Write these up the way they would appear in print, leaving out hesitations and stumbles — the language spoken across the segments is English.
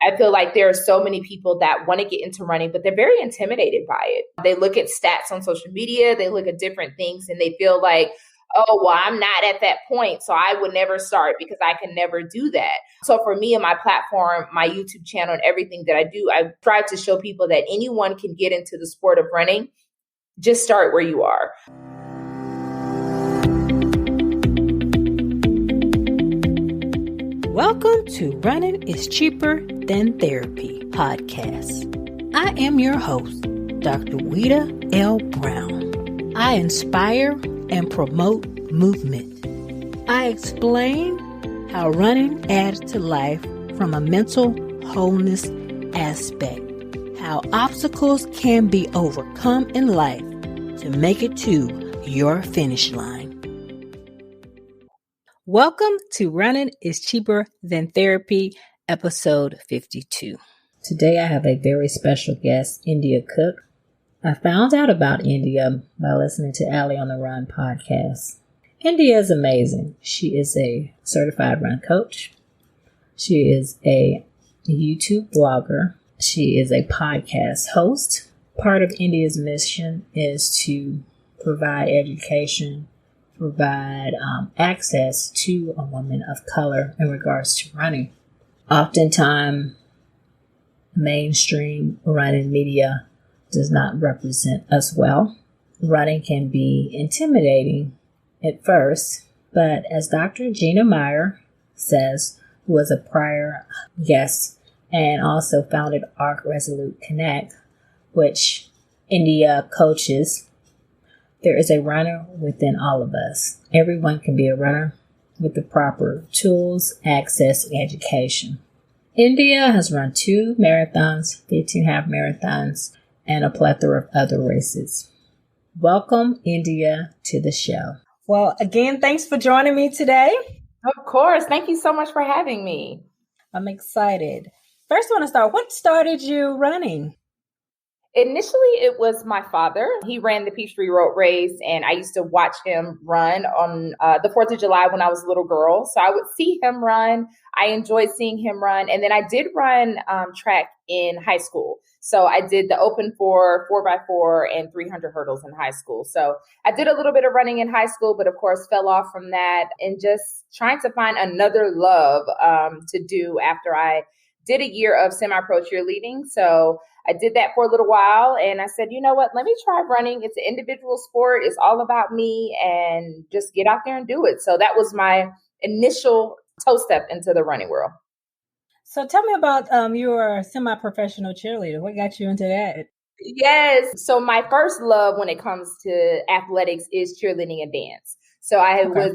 I feel like there are so many people that want to get into running, but they're very intimidated by it. They look at stats on social media, they look at different things, and they feel like, oh, well, I'm not at that point, so I would never start because I can never do that. So for me and my platform, my YouTube channel and everything that I do, I try to show people that anyone can get into the sport of running. Just start where you are. Welcome to Running is Cheaper Than Therapy podcast. I am your host, Dr. Weta L. Brown. I inspire and promote movement. I explain how running adds to life from a mental wholeness aspect, how obstacles can be overcome in life to make it to your finish line. Welcome to Running is Cheaper Than Therapy, episode 52. Today I have a very special guest, India Cook. I found out about India by listening to Allie on the Run podcast. India is amazing. She is a certified run coach. She is a YouTube blogger. She is a podcast host. Part of India's mission is to provide education, provide access to a woman of color in regards to running. Oftentimes, mainstream running media does not represent us well. Running can be intimidating at first, but as Dr. Gina Meyer says, who was a prior guest and also founded Resolute Connect, which India coaches, there is a runner within all of us. Everyone can be a runner with the proper tools, access, and education. India has run 2 marathons, 15 half marathons, and a plethora of other races. Welcome, India, to the show. Well, again, thanks for joining me today. Of course. Thank you so much for having me. I'm excited. First, I want to start. What started you running? Initially, it was my father. He ran the Peachtree Road Race, and I used to watch him run on the 4th of July when I was a little girl. So I would see him run. I enjoyed seeing him run. And then I did run track in high school. So I did the open 4x4, and 300 hurdles in high school. So I did a little bit of running in high school, but of course fell off from that and just trying to find another love to do after I did a year of semi-pro cheerleading. So I did that for a little while and I said, you know what, let me try running. It's an individual sport. It's all about me and just get out there and do it. So that was my initial toe step into the running world. So tell me about your semi-professional cheerleader. What got you into that? Yes. So my first love when it comes to athletics is cheerleading and dance. So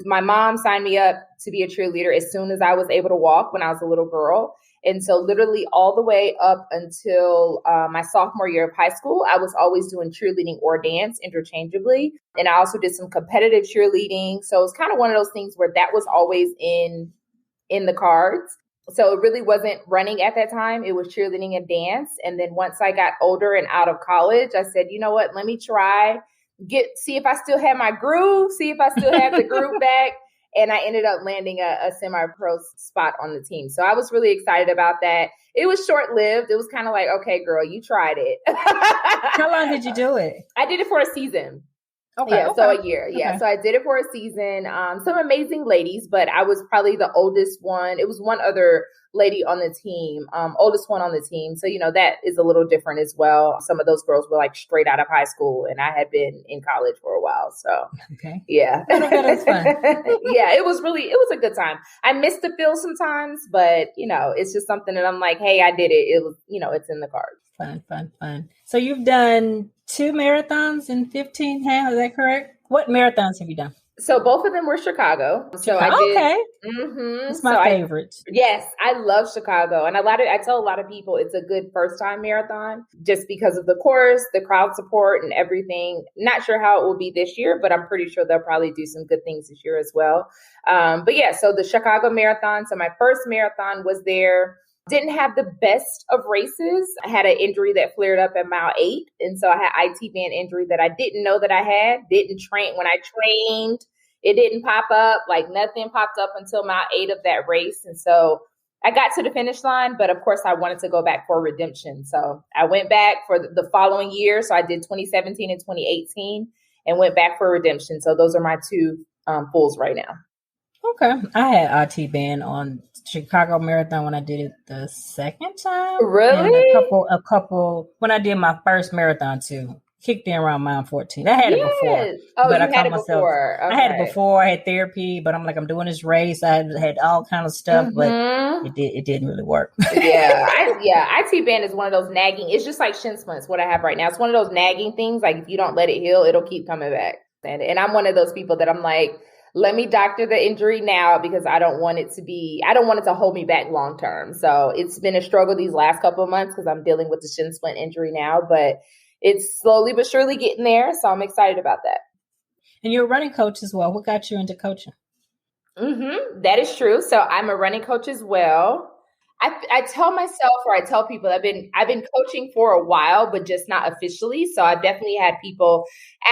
my mom signed me up to be a cheerleader as soon as I was able to walk when I was a little girl. And so literally all the way up until my sophomore year of high school, I was always doing cheerleading or dance interchangeably. And I also did some competitive cheerleading. So it's kind of one of those things where that was always in the cards. So it really wasn't running at that time. It was cheerleading and dance. And then once I got older and out of college, I said, you know what, let me see if I still have my groove, see if I still have the groove back. And I ended up landing a semi-pro spot on the team. So I was really excited about that. It was short-lived. It was kind of like, okay, girl, you tried it. How long did you do it? I did it for a season. Okay. Yeah, so a year. Yeah. So I did it for a season. Some amazing ladies, but I was probably the oldest one. It was one other lady on the team, oldest one on the team. So, that is a little different as well. Some of those girls were like straight out of high school and I had been in college for a while. So, okay. Yeah. That was fun. Yeah, it was a good time. I miss the feel sometimes, but, it's just something that I'm like, hey, I did it. It was, it's in the cards. Fun. So you've done 2 marathons and 15 half, is that correct? What marathons have you done? So both of them were Chicago. So I did. Okay. Mm-hmm. It's my favorite. Yes, I love Chicago. And I tell a lot of people it's a good first time marathon just because of the course, the crowd support and everything. Not sure how it will be this year, but I'm pretty sure they'll probably do some good things this year as well. But yeah, so the Chicago Marathon. So my first marathon was there. Didn't have the best of races. I had an injury that flared up at mile 8. And so I had IT band injury that I didn't know that I had. Didn't train. When I trained, it didn't pop up. Like nothing popped up until mile 8 of that race. And so I got to the finish line, but of course I wanted to go back for redemption. So I went back for the following year. So I did 2017 and 2018 and went back for redemption. So those are my two fulls right now. Okay. I had IT band on Chicago Marathon when I did it the second time. Really? And a couple when I did my first marathon too. Kicked in around mile 14. I had it before. Oh, but you had it before. Okay. I had it before. I had therapy, but I'm like, I'm doing this race. I had all kind of stuff, but it didn't really work. IT band is one of those nagging. It's just like shin splints, what I have right now. It's one of those nagging things. Like if you don't let it heal, it'll keep coming back. And I'm one of those people that I'm like, let me doctor the injury now because I don't want it to hold me back long term. So it's been a struggle these last couple of months because I'm dealing with the shin splint injury now, but it's slowly but surely getting there. So I'm excited about that. And you're a running coach as well. What got you into coaching? That is true. So I'm a running coach as well. I tell myself, or I tell people, I've been coaching for a while, but just not officially. So I've definitely had people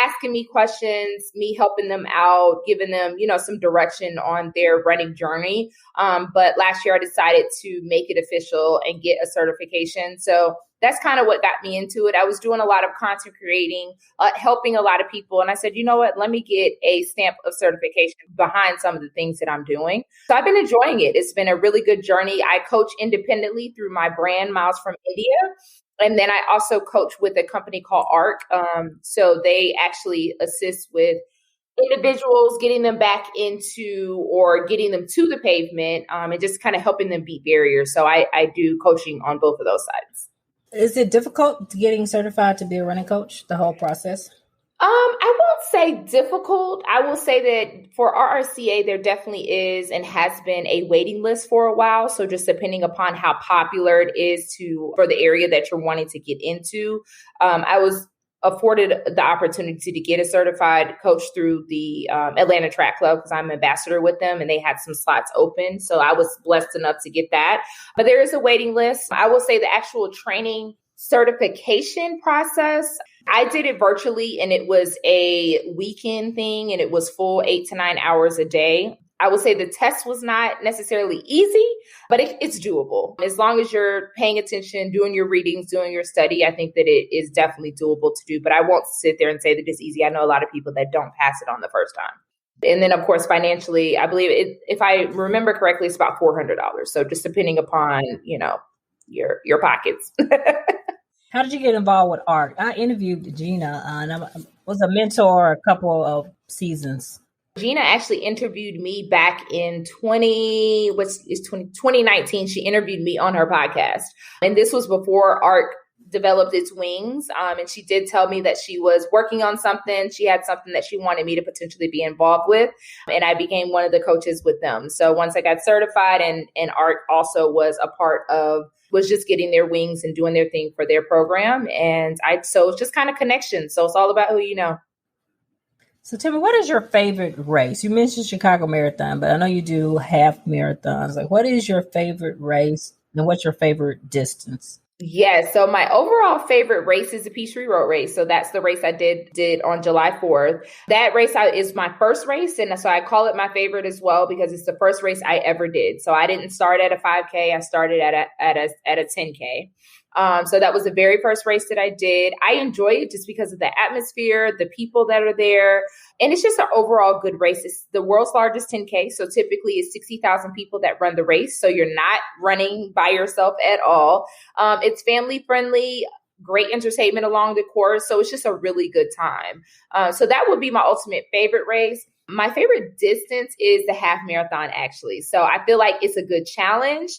asking me questions, me helping them out, giving them, some direction on their running journey. But last year I decided to make it official and get a certification. So that's kind of what got me into it. I was doing a lot of content creating, helping a lot of people. And I said, you know what, let me get a stamp of certification behind some of the things that I'm doing. So I've been enjoying it. It's been a really good journey. I coach independently through my brand, Miles from India. And then I also coach with a company called ARC. So they actually assist with individuals, getting them back into or getting them to the pavement and just kind of helping them beat barriers. So I do coaching on both of those sides. Is it difficult getting certified to be a running coach, the whole process? I won't say difficult. I will say that for RRCA, there definitely is and has been a waiting list for a while. So just depending upon how popular it is for the area that you're wanting to get into, I was afforded the opportunity to get a certified coach through the Atlanta Track Club because I'm an ambassador with them and they had some slots open. So I was blessed enough to get that. But there is a waiting list. I will say the actual training certification process, I did it virtually and it was a weekend thing and it was full 8 to 9 hours a day. I would say the test was not necessarily easy, but it's doable. As long as you're paying attention, doing your readings, doing your study, I think that it is definitely doable to do. But I won't sit there and say that it's easy. I know a lot of people that don't pass it on the first time. And then, of course, financially, I believe if I remember correctly, it's about $400. So just depending upon, your pockets. How did you get involved with ARC? I interviewed Gina and I was a mentor a couple of seasons. Gina actually interviewed me back in 2019. She interviewed me on her podcast. And this was before ARC developed its wings. And she did tell me that she was working on something. She had something that she wanted me to potentially be involved with. And I became one of the coaches with them. So once I got certified and ARC also was just getting their wings and doing their thing for their program. So it's just kind of connection. So it's all about who you know. So tell me, what is your favorite race? You mentioned Chicago Marathon, but I know you do half marathons. Like, what is your favorite race and what's your favorite distance? Yeah, so my overall favorite race is the Peachtree Road Race. So that's the race I did on July 4th. That race is my first race. And so I call it my favorite as well because it's the first race I ever did. So I didn't start at a 5K. I started at a 10K. So that was the very first race that I did. I enjoy it just because of the atmosphere, the people that are there. And it's just an overall good race. It's the world's largest 10K. So typically it's 60,000 people that run the race. So you're not running by yourself at all. It's family friendly, great entertainment along the course. So it's just a really good time. So that would be my ultimate favorite race. My favorite distance is the half marathon, actually. So I feel like it's a good challenge.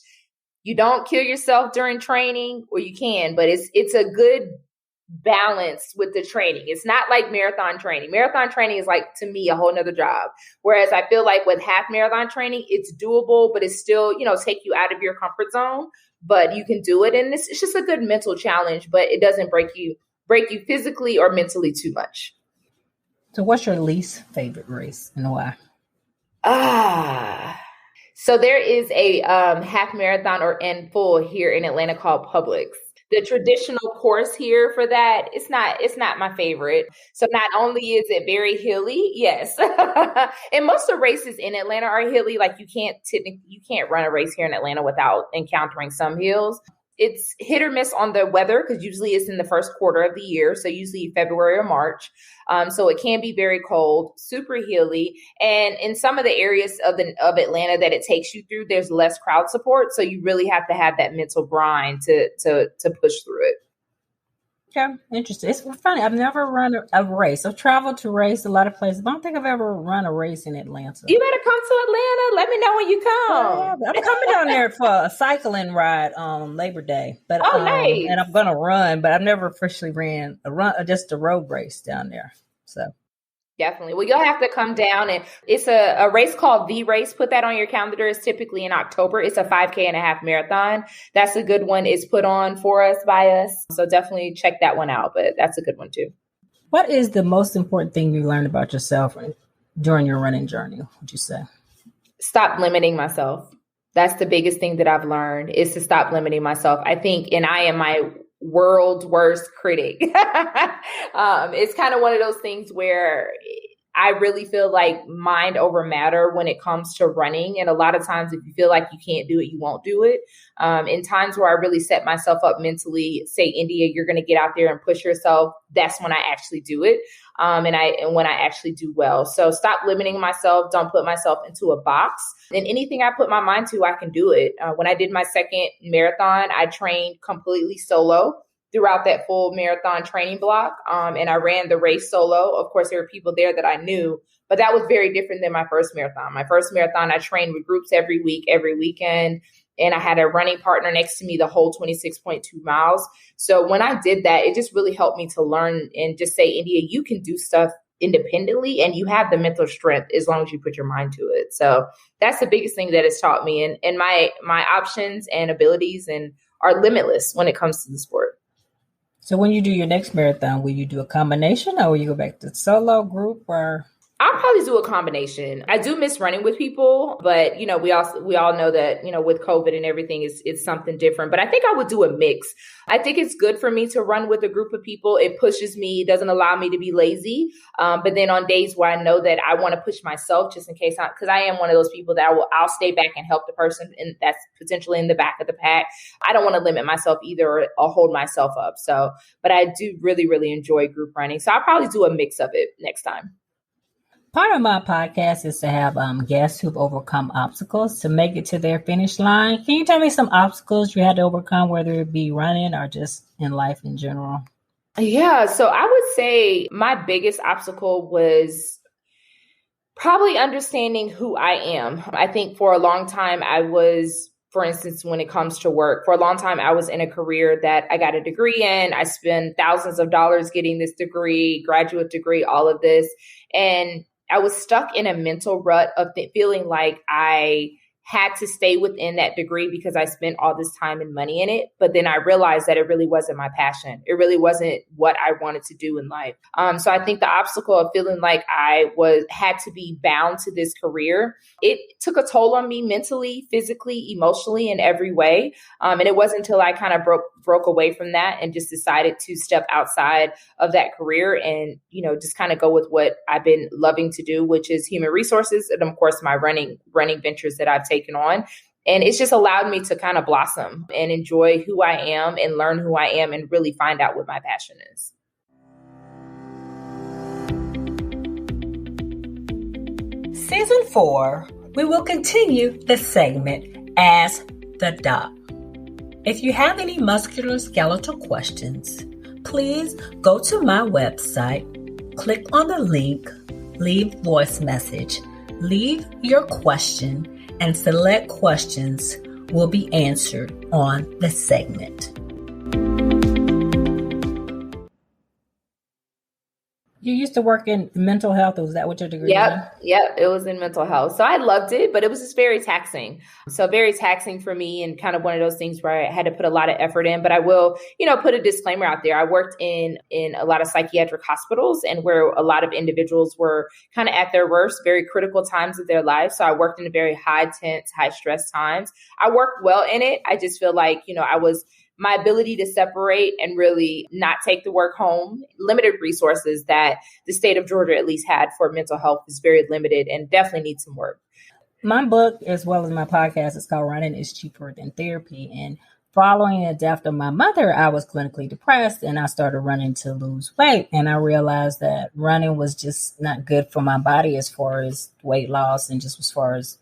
You don't kill yourself during training, or you can, but it's a good balance with the training. It's not like marathon training. Marathon training is like, to me, a whole nother job. Whereas I feel like with half marathon training, it's doable, but it's still, take you out of your comfort zone, but you can do it. And it's just a good mental challenge, but it doesn't break you physically or mentally too much. So what's your least favorite race and why? So there is a half marathon and full here in Atlanta called Publix. The traditional course here for that, it's not my favorite. So not only is it very hilly, yes. And most of the races in Atlanta are hilly. Like you can't run a race here in Atlanta without encountering some hills. It's hit or miss on the weather because usually it's in the first quarter of the year. So usually February or March. So it can be very cold, super hilly. And in some of the areas of Atlanta that it takes you through, there's less crowd support. So you really have to have that mental grind to push through it. Okay, interesting. It's funny. I've never run a race. I've traveled to race a lot of places, but I don't think I've ever run a race in Atlanta. You better come to Atlanta. Let me know when you come. Yeah, I'm coming down there for a cycling ride on Labor Day. But nice. And I'm gonna run, but I've never officially ran just a road race down there. So definitely. Well, you'll have to come down, and it's a race called The Race. Put that on your calendar. It's typically in October. It's a 5K and a half marathon. That's a good one. It's put on for us by us. So definitely check that one out, but that's a good one too. What is the most important thing you learned about yourself during your running journey, would you say? Stop limiting myself. That's the biggest thing that I've learned, is to stop limiting myself. I think, and I am my world's worst critic. It's kind of one of those things where I really feel like mind over matter when it comes to running. And a lot of times, if you feel like you can't do it, you won't do it. In times where I really set myself up mentally, say, India, you're going to get out there and push yourself. That's when I actually do it. And when I actually do well. So stop limiting myself. Don't put myself into a box. And anything I put my mind to, I can do it. When I did my second marathon, I trained completely solo throughout that full marathon training block. And I ran the race solo. Of course, there were people there that I knew, but that was very different than my first marathon. My first marathon, I trained with groups every week, every weekend. And I had a running partner next to me the whole 26.2 miles. So when I did that, it just really helped me to learn and just say, India, you can do stuff independently and you have the mental strength as long as you put your mind to it. So that's the biggest thing that it's taught me. And my options and abilities are limitless when it comes to the sport. So when you do your next marathon, will you do a combination or will you go back to solo, group, or? I'll probably do a combination. I do miss running with people, but we all know that, with COVID and everything, it's something different. But I think I would do a mix. I think it's good for me to run with a group of people. It pushes me, doesn't allow me to be lazy. But then on days where I know that I want to push myself, just in case, because I am one of those people that I'll stay back and help the person and that's potentially in the back of the pack. I don't want to limit myself either or hold myself up. So, but I do really, really enjoy group running. So I'll probably do a mix of it next time. Part of my podcast is to have guests who've overcome obstacles to make it to their finish line. Can you tell me some obstacles you had to overcome, whether it be running or just in life in general? Yeah, so I would say my biggest obstacle was probably understanding who I am. I think for a long time I was, for instance, when it comes to work, for a long time, I was in a career that I got a degree in. I spent thousands of dollars getting this degree, graduate degree, all of this. And I was stuck in a mental rut of feeling like I had to stay within that degree because I spent all this time and money in it. But then I realized that it really wasn't my passion. It really wasn't what I wanted to do in life. So I think the obstacle of feeling like I had to be bound to this career, it took a toll on me mentally, physically, emotionally, in every way. And it wasn't until I kind of broke away from that and just decided to step outside of that career and, just kind of go with what I've been loving to do, which is human resources. And of course, my running ventures that I've taken on. And it's just allowed me to kind of blossom and enjoy who I am and learn who I am and really find out what my passion is. Season 4, we will continue the segment Ask the Doc. If you have any musculoskeletal questions, please go to my website, click on the link, leave voice message, leave your question, and select questions will be answered on the segment. You used to work in mental health. Was that what your degree was? Yep. It was in mental health. So I loved it, but it was just very taxing. So very taxing for me and kind of one of those things where I had to put a lot of effort in. But I will, put a disclaimer out there. I worked in a lot of psychiatric hospitals and where a lot of individuals were kind of at their worst, very critical times of their life. So I worked in very high tense, high stress times. I worked well in it. I just feel like, I was my ability to separate and really not take the work home, limited resources that the state of Georgia at least had for mental health is very limited and definitely needs some work. My book, as well as my podcast, is called Running is Cheaper Than Therapy. And following the death of my mother, I was clinically depressed and I started running to lose weight. And I realized that running was just not good for my body as far as weight loss and just as far as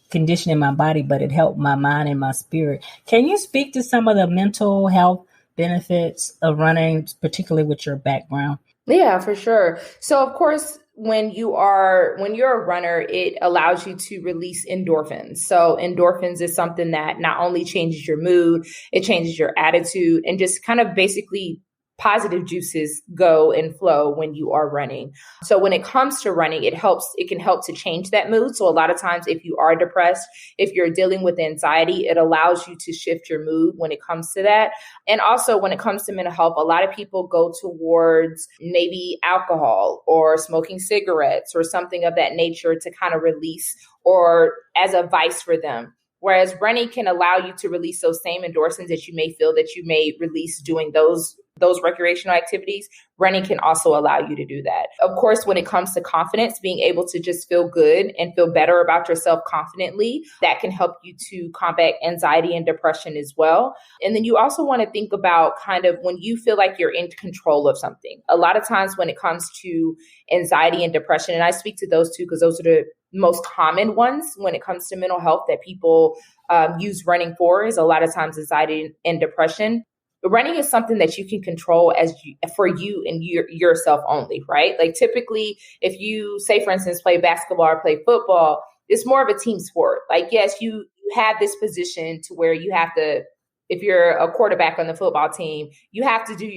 conditioning my body, but it helped my mind and my spirit. Can you speak to some of the mental health benefits of running, particularly with your background? Yeah, for sure. So of course, when you're a runner, it allows you to release endorphins. So endorphins is something that not only changes your mood, it changes your attitude and just kind of basically positive juices go and flow when you are running. So when it comes to running, it can help to change that mood. So a lot of times if you are depressed, if you're dealing with anxiety, it allows you to shift your mood when it comes to that. And also when it comes to mental health, a lot of people go towards maybe alcohol or smoking cigarettes or something of that nature to kind of release or as a vice for them. Whereas running can allow you to release those same endorphins that you may feel that you may release doing those recreational activities. Running can also allow you to do that. Of course, when it comes to confidence, being able to just feel good and feel better about yourself confidently, that can help you to combat anxiety and depression as well. And then you also want to think about kind of when you feel like you're in control of something. A lot of times when it comes to anxiety and depression, and I speak to those two because those are the most common ones when it comes to mental health that people use running for, is a lot of times anxiety and depression. Running is something that you can control for you and yourself only, right? Like typically, if you say, for instance, play basketball or play football, it's more of a team sport. Like, yes, you have this position to where you have to, if you're a quarterback on the football team, you have to do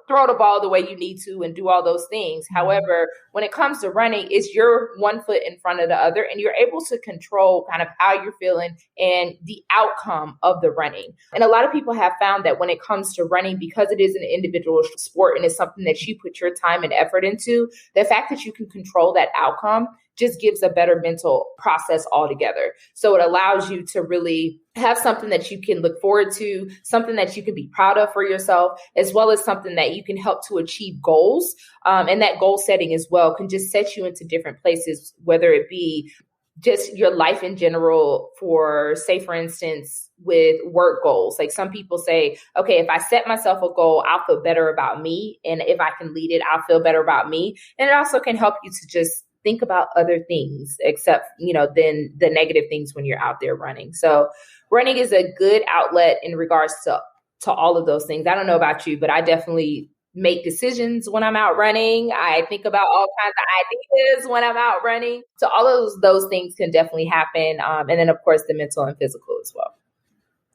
throw the ball the way you need to and do all those things. However, when it comes to running, it's your one foot in front of the other and you're able to control kind of how you're feeling and the outcome of the running. And a lot of people have found that when it comes to running, because it is an individual sport and it's something that you put your time and effort into, the fact that you can control that outcome just gives a better mental process altogether. So it allows you to really have something that you can look forward to, something that you can be proud of for yourself, as well as something that you can help to achieve goals. And that goal setting as well can just set you into different places, whether it be just your life in general for, say, for instance, with work goals. Like some people say, okay, if I set myself a goal, I'll feel better about me. And if I can lead it, I'll feel better about me. And it also can help you to just think about other things except, then the negative things when you're out there running. So running is a good outlet in regards to all of those things. I don't know about you, but I definitely make decisions when I'm out running. I think about all kinds of ideas when I'm out running. So all of those things can definitely happen. And then, of course, the mental and physical as well.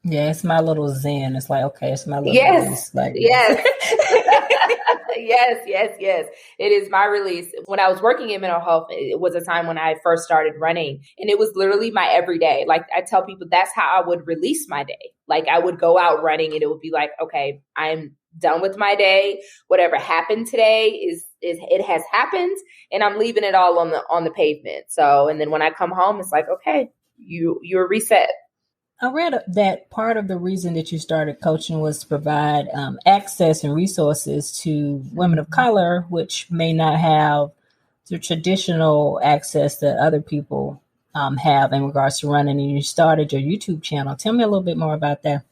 Yeah, it's my little zen. It's like, okay, it's my little yes, like yes. Yes. It is my release. When I was working in mental health, it was a time when I first started running and it was literally my everyday. Like I tell people, that's how I would release my day. Like I would go out running and it would be like, okay, I'm done with my day. Whatever happened today it has happened and I'm leaving it all on the pavement. So, and then when I come home, it's like, okay, you're reset. I read that part of the reason that you started coaching was to provide access and resources to women of color, which may not have the traditional access that other people have in regards to running. And you started your YouTube channel. Tell me a little bit more about that.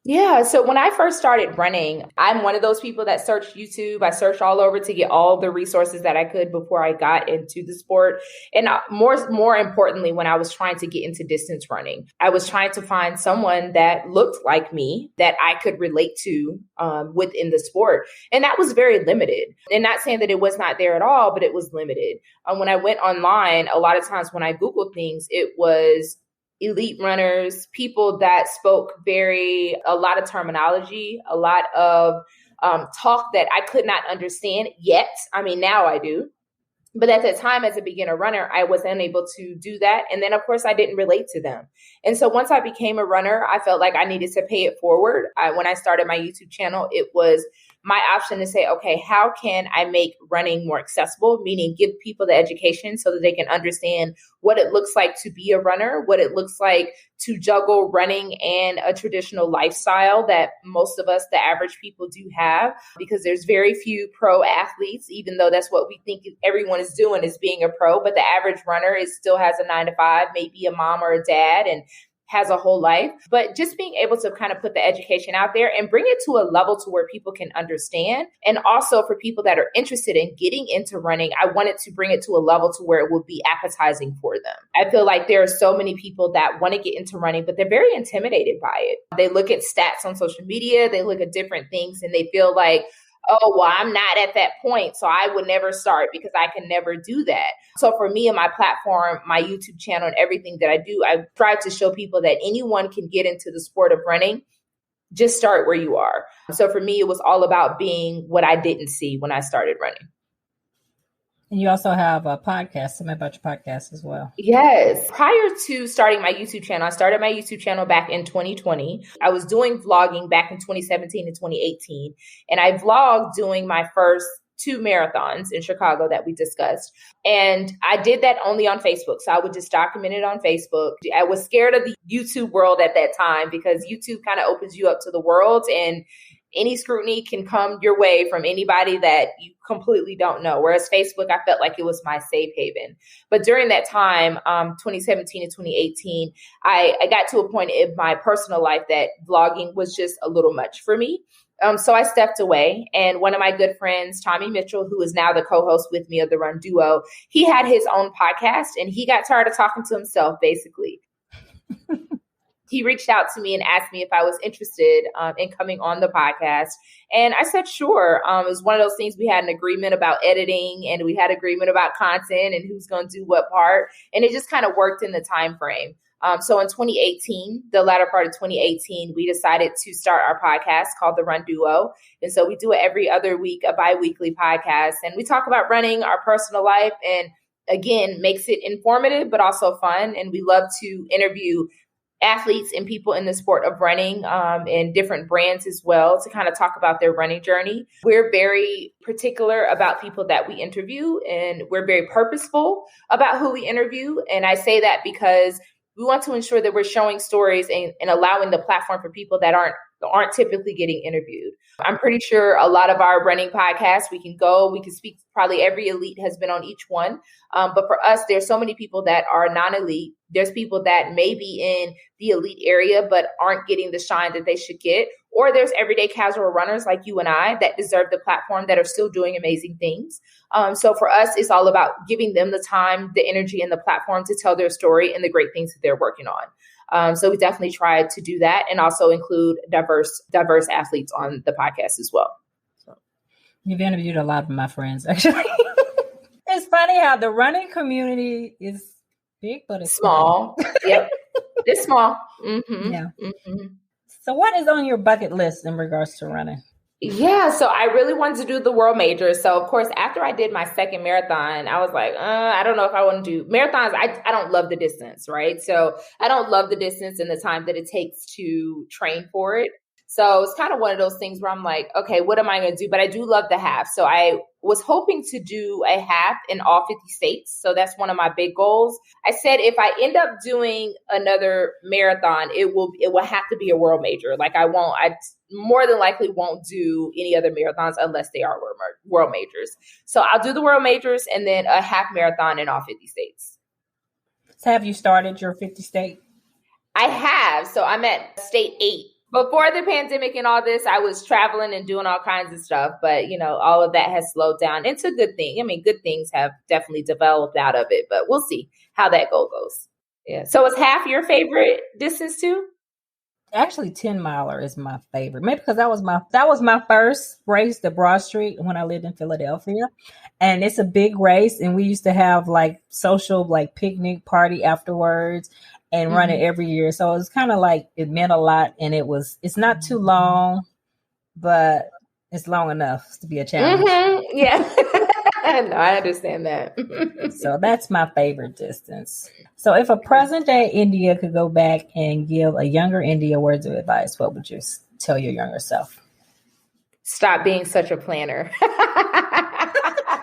Yeah. So when I first started running, I'm one of those people that searched YouTube. I searched all over to get all the resources that I could before I got into the sport. And more importantly, when I was trying to get into distance running, I was trying to find someone that looked like me that I could relate to within the sport. And that was very limited. And not saying that it was not there at all, but it was limited. When I went online, a lot of times when I Googled things, it was elite runners, people that spoke a lot of terminology, a lot of talk that I could not understand yet. I mean, now I do. But at the time, as a beginner runner, I was unable to do that. And then, of course, I didn't relate to them. And so once I became a runner, I felt like I needed to pay it forward. When I started my YouTube channel, it was my option to say, okay, how can I make running more accessible? Meaning give people the education so that they can understand what it looks like to be a runner, what it looks like to juggle running and a traditional lifestyle that most of us, the average people, do have, because there's very few pro athletes, even though that's what we think everyone is doing, is being a pro. But the average runner still has a 9 to 5, maybe a mom or a dad, and has a whole life. But just being able to kind of put the education out there and bring it to a level to where people can understand. And also for people that are interested in getting into running, I wanted to bring it to a level to where it would be appetizing for them. I feel like there are so many people that want to get into running, but they're very intimidated by it. They look at stats on social media, they look at different things, and they feel like, oh, well, I'm not at that point, so I would never start because I can never do that. So for me and my platform, my YouTube channel and everything that I do, I try to show people that anyone can get into the sport of running. Just start where you are. So for me, it was all about being what I didn't see when I started running. And you also have a podcast. Tell me about your podcast as well. Yes. Prior to starting my YouTube channel, I started my YouTube channel back in 2020. I was doing vlogging back in 2017 and 2018. And I vlogged doing my first 2 marathons in Chicago that we discussed. And I did that only on Facebook. So I would just document it on Facebook. I was scared of the YouTube world at that time because YouTube kind of opens you up to the world, and any scrutiny can come your way from anybody that you completely don't know. Whereas Facebook, I felt like it was my safe haven. But during that time, 2017 and 2018, I got to a point in my personal life that vlogging was just a little much for me. So I stepped away, and one of my good friends, Tommy Mitchell, who is now the co-host with me of the Run Duo, he had his own podcast, and he got tired of talking to himself, basically. He reached out to me and asked me if I was interested in coming on the podcast. And I said, sure. It was one of those things, we had an agreement about editing, and we had agreement about content and who's going to do what part. And it just kind of worked in the time frame. So in 2018, the latter part of 2018, we decided to start our podcast called The Run Duo. And so we do it every other week, a bi-weekly podcast. And we talk about running, our personal life, and again, makes it informative, but also fun. And we love to interview athletes and people in the sport of running and different brands as well to kind of talk about their running journey. We're very particular about people that we interview, and we're very purposeful about who we interview. And I say that because we want to ensure that we're showing stories and allowing the platform for people that aren't typically getting interviewed. I'm pretty sure a lot of our running podcasts, we can speak, probably every elite has been on each one. But for us, there's so many people that are non-elite. There's people that may be in the elite area, but aren't getting the shine that they should get. Or there's everyday casual runners like you and I that deserve the platform, that are still doing amazing things. So for us, it's all about giving them the time, the energy, and the platform to tell their story and the great things that they're working on. So we definitely try to do that, and also include diverse athletes on the podcast as well. So. You've interviewed a lot of my friends, actually. It's funny how the running community is big, but it's small. Yep, it's small. Mm-hmm. Yeah. Mm-hmm. So what is on your bucket list in regards to running? Yeah, so I really wanted to do the world majors. So of course, after I did my second marathon, I was like, I don't know if I want to do marathons. I don't love the distance, right? So I don't love the distance and the time that it takes to train for it. So it's kind of one of those things where I'm like, okay, what am I going to do? But I do love the half. So I was hoping to do a half in all 50 states. So that's one of my big goals. I said, if I end up doing another marathon, it will have to be a world major. Like I more than likely won't do any other marathons unless they are world majors. So I'll do the world majors and then a half marathon in all 50 states. So have you started your 50 state? I have. So I'm at state 8. Before the pandemic and all this, I was traveling and doing all kinds of stuff. But, all of that has slowed down. It's a good thing. I mean, good things have definitely developed out of it. But we'll see how that goal goes. Yeah. So is half your favorite distance too? Actually, 10 miler is my favorite. Maybe because that was my first race, the Broad Street, when I lived in Philadelphia. And it's a big race. And we used to have social picnic party afterwards and run it every year. So it was kind of it meant a lot. And it's not too long, but it's long enough to be a challenge. Mm-hmm. Yeah. No, I understand that. So that's my favorite distance. So if a present day India could go back and give a younger India words of advice, what would you tell your younger self? Stop being such a planner.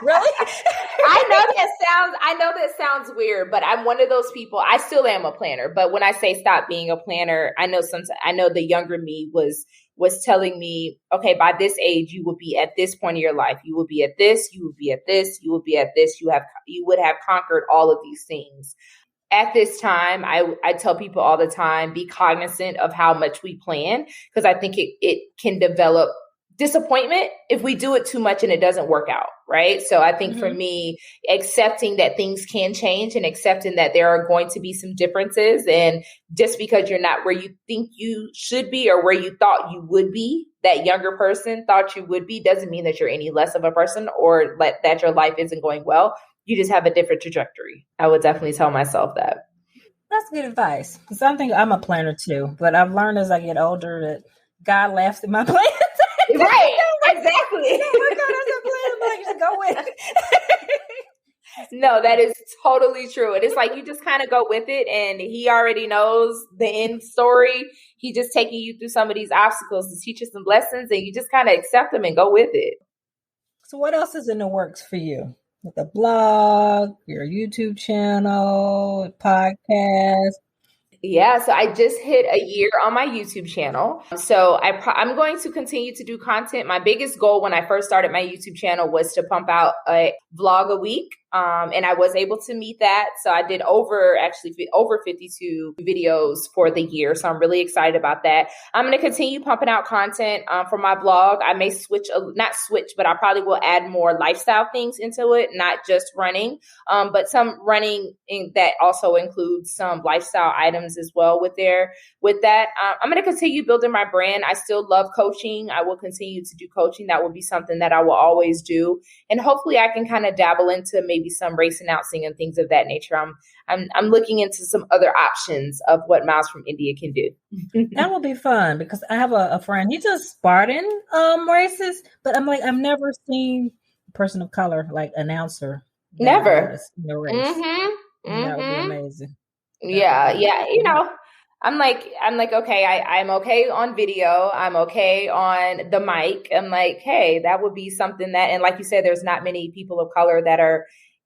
Really? I know that sounds weird, but I'm one of those people. I still am a planner, but when I say stop being a planner, I know the younger me was telling me, okay, by this age, you will be at this point in your life. You will be at this, you will be at this, you will be at this. You would have conquered all of these things. At this time, I tell people all the time, be cognizant of how much we plan, because I think it can develop disappointment if we do it too much and it doesn't work out, right? So I think for me, accepting that things can change and accepting that there are going to be some differences, and just because you're not where you think you should be or where you thought you would be, that younger person thought you would be, doesn't mean that you're any less of a person or that your life isn't going well. You just have a different trajectory. I would definitely tell myself that. That's good advice. Because I think I'm a planner too, but I've learned as I get older that God laughs at my plans. Right, exactly. Just go with it. No, that is totally true. And it's like, you just kind of go with it, and he already knows the end story. He's just taking you through some of these obstacles to teach you some lessons, and you just kind of accept them and go with it. So what else is in the works for you? With a blog, your YouTube channel, podcast? Yeah, so I just hit a year on my YouTube channel. So I'm going to continue to do content. My biggest goal when I first started my YouTube channel was to pump out a vlog a week. And I was able to meet that. So I did over 52 videos for the year. So I'm really excited about that. I'm going to continue pumping out content for my blog. I may but I probably will add more lifestyle things into it, not just running, but some running that also includes some lifestyle items as well with that. I'm going to continue building my brand. I still love coaching. I will continue to do coaching. That will be something that I will always do. And hopefully I can kind of dabble into maybe some race announcing and things of that nature. I'm looking into some other options of what Miles from India can do. That will be fun, because I have a friend. He does Spartan races, but I'm like, I've never seen a person of color like announcer. Never. In the race. That would be amazing. Yeah. You know, I'm like, okay, I'm okay on video. I'm okay on the mic. I'm like, hey, that would be something that, and like you said, there's not many people of color that are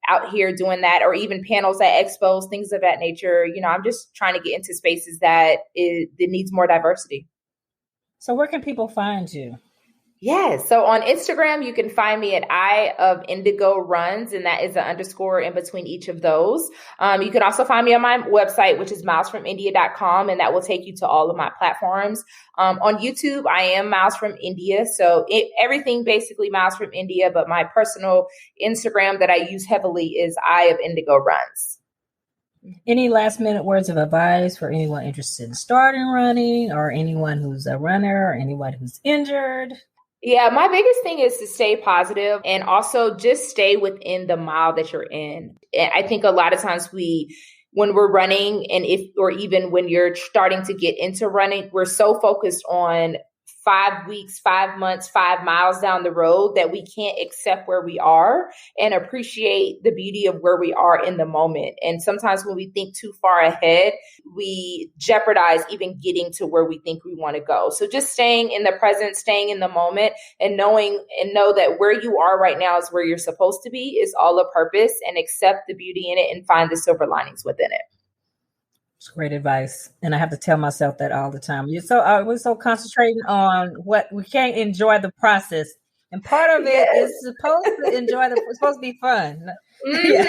out here doing that, or even panels at expos, things of that nature. You know, I'm just trying to get into spaces that needs more diversity. So where can people find you? Yes. So on Instagram, you can find me at Eye of Indigo Runs, and that is an underscore in between each of those. You can also find me on my website, which is milesfromindia.com, and that will take you to all of my platforms. On YouTube, I am Miles from India. So everything basically Miles from India, but my personal Instagram that I use heavily is Eye of Indigo Runs. Any last minute words of advice for anyone interested in starting running, or anyone who's a runner, or anyone who's injured? Yeah, my biggest thing is to stay positive, and also just stay within the mile that you're in. I think a lot of times when we're running, or even when you're starting to get into running, we're so focused on 5 weeks, 5 months, 5 miles down the road that we can't accept where we are and appreciate the beauty of where we are in the moment. And sometimes when we think too far ahead, we jeopardize even getting to where we think we want to go. So just staying in the present, staying in the moment, and know that where you are right now is where you're supposed to be, is all a purpose, and accept the beauty in it and find the silver linings within it. It's great advice. And I have to tell myself that all the time. We're so concentrating on what we can't enjoy the process. And part of it is supposed to it's supposed to be fun. Mm-hmm. Yeah.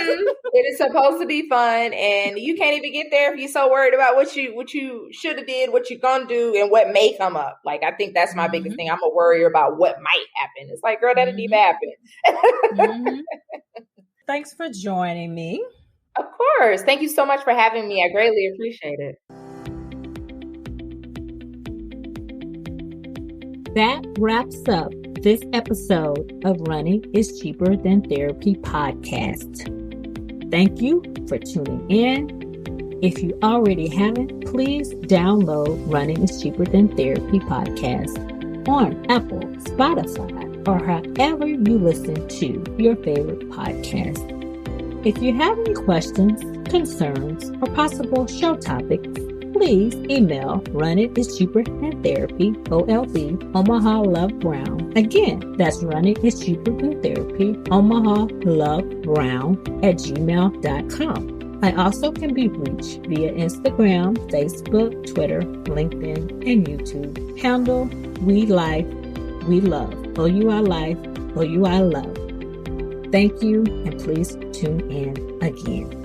It is supposed to be fun. And you can't even get there if you're so worried about what you should have did, what you're going to do, and what may come up. Like, I think that's my biggest thing. I'm a worrier about what might happen. It's like, girl, that didn't even happen. Thanks for joining me. Of course. Thank you so much for having me. I greatly appreciate it. That wraps up this episode of Running is Cheaper Than Therapy podcast. Thank you for tuning in. If you already haven't, please download Running is Cheaper Than Therapy podcast on Apple, Spotify, or however you listen to your favorite podcast. If you have any questions, concerns, or possible show topics, please email Running is Cheaper Than Therapy, OLB, Omaha Love Brown. Again, that's Running is Cheaper Than Therapy, Omaha Love Brown @gmail.com. I also can be reached via Instagram, Facebook, Twitter, LinkedIn, and YouTube. Handle We Life, We Love. OUI Life, OUI Love. Thank you, and please tune in again.